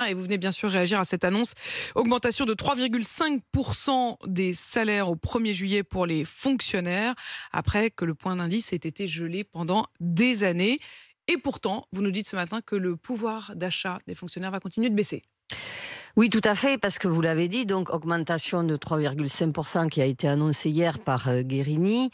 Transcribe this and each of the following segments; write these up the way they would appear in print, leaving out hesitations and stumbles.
Et vous venez bien sûr réagir à cette annonce. Augmentation de 3,5% des salaires au 1er juillet pour les fonctionnaires, après que le point d'indice ait été gelé pendant des années. Et pourtant, vous nous dites ce matin que le pouvoir d'achat des fonctionnaires va continuer de baisser. Oui, tout à fait, parce que vous l'avez dit, donc augmentation de 3,5% qui a été annoncée hier par Guérini,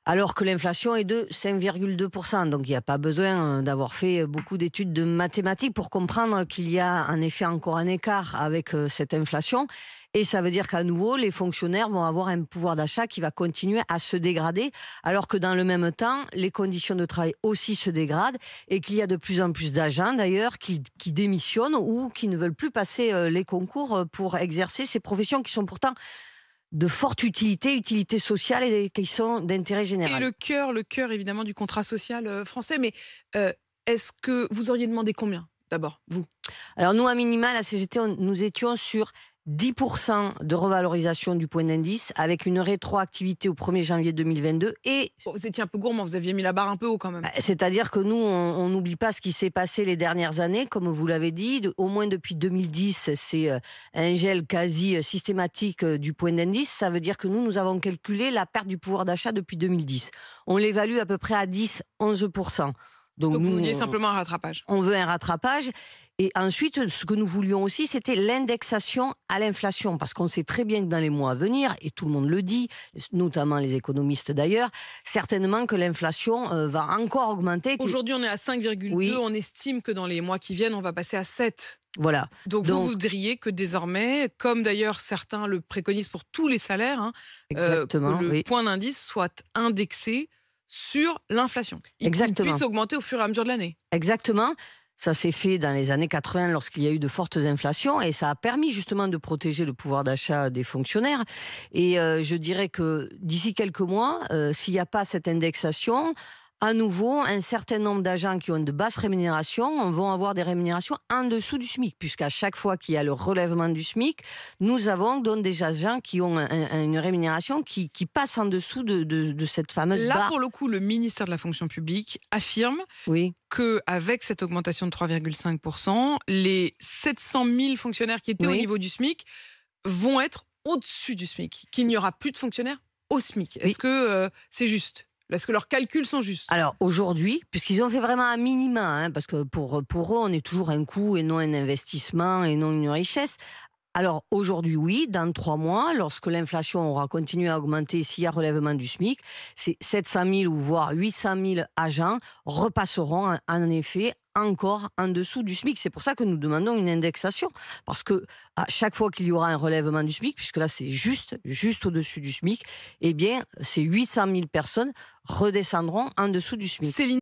alors que l'inflation est de 5,2%. Donc il n'y a pas besoin d'avoir fait beaucoup d'études de mathématiques pour comprendre qu'il y a en effet encore un écart avec cette inflation. Et ça veut dire qu'à nouveau, les fonctionnaires vont avoir un pouvoir d'achat qui va continuer à se dégrader, alors que dans le même temps, les conditions de travail aussi se dégradent et qu'il y a de plus en plus d'agents d'ailleurs qui démissionnent ou qui ne veulent plus passer les concours pour exercer ces professions qui sont pourtant de forte utilité sociale et qui sont d'intérêt Et général. le cœur évidemment du contrat social français. Mais est-ce que vous auriez demandé combien d'abord, vous? Alors nous, à minima, la CGT, nous étions sur 10% de revalorisation du point d'indice avec une rétroactivité au 1er janvier 2022 et Bon, vous étiez un peu gourmand, vous aviez mis la barre un peu haut quand même. c'est-à-dire que nous, on n'oublie pas ce qui s'est passé les dernières années, comme vous l'avez dit, au moins depuis 2010, c'est un gel quasi systématique du point d'indice. Ça veut dire que nous avons calculé la perte du pouvoir d'achat depuis 2010. On l'évalue à peu près à 10-11%. Donc Vous nous, vouliez simplement un rattrapage. on veut un rattrapage. Et ensuite, ce que nous voulions aussi, c'était l'indexation à l'inflation. Parce qu'on sait très bien que dans les mois à venir, et tout le monde le dit, notamment les économistes d'ailleurs, certainement que l'inflation va encore augmenter. Aujourd'hui, on est à 5,2. Oui. On estime que dans les mois qui viennent, on va passer à 7. Voilà. Donc vous voudriez que désormais, comme d'ailleurs certains le préconisent pour tous les salaires, Exactement, que le oui. point d'indice soit indexé sur l'inflation. Il Exactement. puisse augmenter au fur et à mesure de l'année. Exactement. Ça s'est fait dans les années 80 lorsqu'il y a eu de fortes inflations et ça a permis justement de protéger le pouvoir d'achat des fonctionnaires. Et je dirais que d'ici quelques mois, s'il n'y a pas cette indexation, à nouveau, un certain nombre d'agents qui ont de basses rémunérations vont avoir des rémunérations en dessous du SMIC, puisqu'à chaque fois qu'il y a le relèvement du SMIC, nous avons donc des agents qui ont une rémunération qui passe en dessous de cette fameuse Là, barre. pour le coup, le ministère de la fonction publique affirme Oui. qu'avec cette augmentation de 3,5%, les 700 000 fonctionnaires qui étaient au Oui. niveau du SMIC vont être au-dessus du SMIC, qu'il n'y aura plus de fonctionnaires au SMIC. Oui. Est-ce que c'est juste? Est-ce que leurs calculs sont justes? Alors aujourd'hui, puisqu'ils ont fait vraiment un minima, parce que pour eux, on est toujours un coût et non un investissement et non une richesse. Alors aujourd'hui, oui, dans 3 mois, lorsque l'inflation aura continué à augmenter, s'il y a relèvement du SMIC, c'est 700 000 ou voire 800 000 agents repasseront en effet encore en dessous du SMIC. C'est pour ça que nous demandons une indexation. Parce que à chaque fois qu'il y aura un relèvement du SMIC, puisque là c'est juste au-dessus du SMIC, eh bien ces 800 000 personnes redescendront en dessous du SMIC. Céline